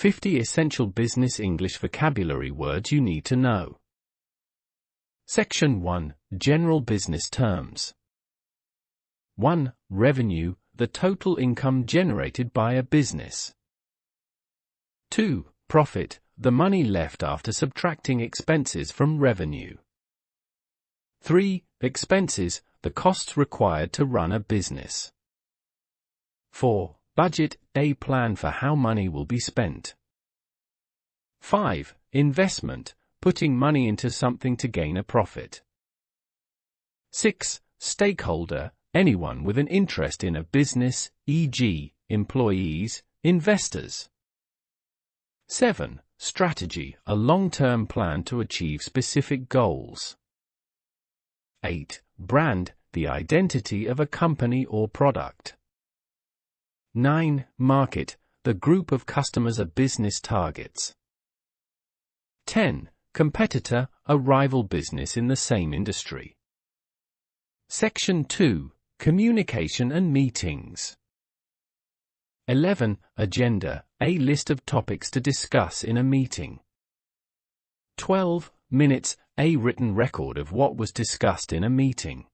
50 Essential Business English Vocabulary Words you need to know. Section 1. General Business Terms. 1. Revenue, the total income generated by a business. 2. Profit, the money left after subtracting expenses from revenue. 3. Expenses, the costs required to run a business. 4. Budget, a plan for how money will be spent. 5. Investment, putting money into something to gain a profit. 6. Stakeholder, anyone with an interest in a business, e.g., employees, investors. 7. Strategy, a long-term plan to achieve specific goals. 8. Brand, the identity of a company or product. 9. Market, the group of customers a business targets. 10. Competitor, a rival business in the same industry. Section 2. Communication and meetings. 11. Agenda, a list of topics to discuss in a meeting. 12. Minutes, a written record of what was discussed in a meeting.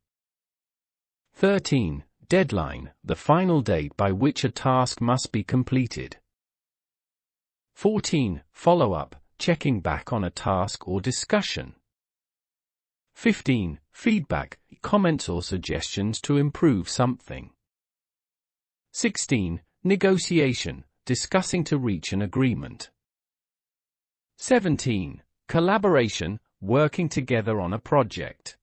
13. Deadline, the final date by which a task must be completed. 14. Follow-up, checking back on a task or discussion. 15. Feedback, comments or suggestions to improve something. 16. Negotiation, discussing to reach an agreement. 17. Collaboration, working together on a project.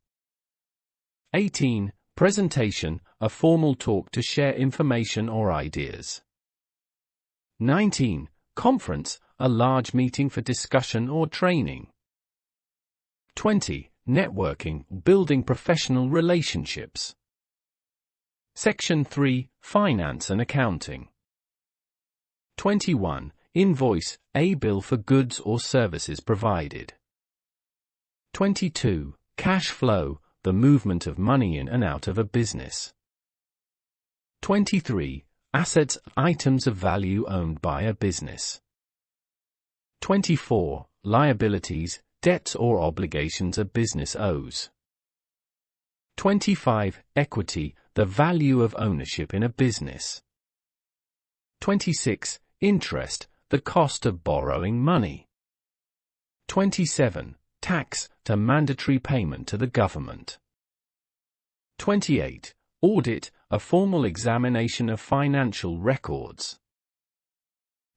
18. Presentation, a formal talk to share information or ideas. 19. Conference, a large meeting for discussion or training. 20. Networking, building professional relationships. Section 3. Finance and Accounting. 21. Invoice, a bill for goods or services provided. 22. Cash flow, the movement of money in and out of a business. 23. Assets, items of value owned by a business. 24. Liabilities, debts or obligations a business owes. 25. Equity, the value of ownership in a business. 26. Interest, the cost of borrowing money. 27. Tax, the mandatory payment to the government. 28. Audit, a formal examination of financial records.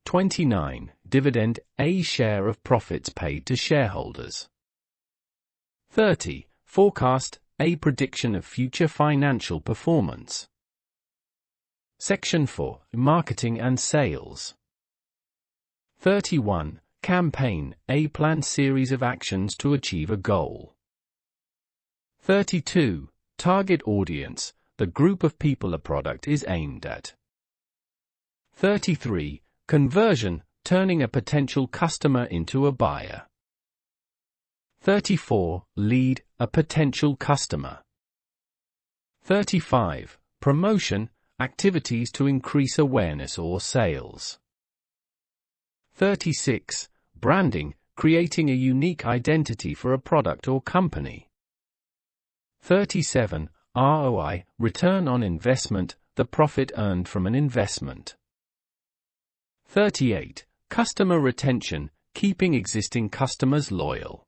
29. Dividend, a share of profits paid to shareholders. 30. Forecast, a prediction of future financial performance. Section 4. Marketing and Sales. 31. Campaign, a planned series of actions to achieve a goal. 32. Target audience, the group of people a product is aimed at. 33. Conversion, turning a potential customer into a buyer. 34. Lead, a potential customer. 35. Promotion, activities to increase awareness or sales. 36. Branding, creating a unique identity for a product or company. 37. ROI, return on investment, the profit earned from an investment. 38. Customer retention, keeping existing customers loyal.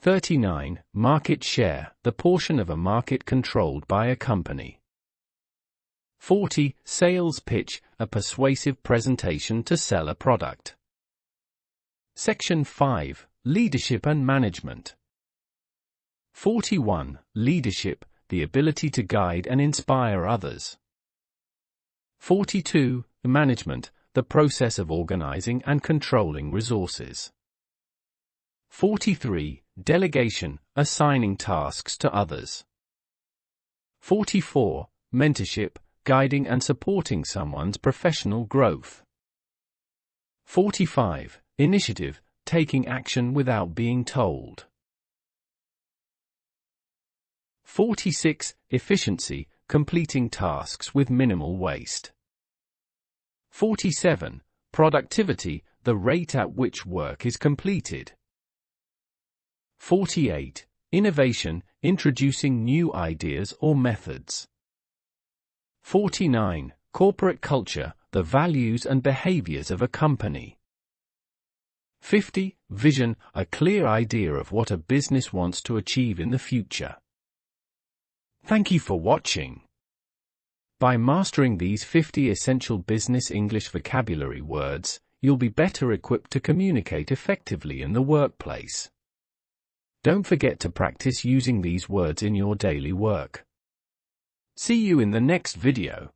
39. Market share, the portion of a market controlled by a company. 40. Sales pitch, a persuasive presentation to sell a product. Section 5. Leadership and Management. 41. Leadership, the ability to guide and inspire others. 42. Management, the process of organizing and controlling resources. 43. Delegation, assigning tasks to others. 44. Mentorship, guiding and supporting someone's professional growth. 45. Initiative, taking action without being told. 46. Efficiency, completing tasks with minimal waste. 47. productivity, the rate at which work is completed. 48. Innovation, introducing new ideas or methods. 49. Corporate culture, the values and behaviors of a company. 50. Vision, a clear idea of what a business wants to achieve in the future. Thank you for watching. By mastering these 50 essential business English vocabulary words, you'll be better equipped to communicate effectively in the workplace. Don't forget to practice using these words in your daily work. See you in the next video.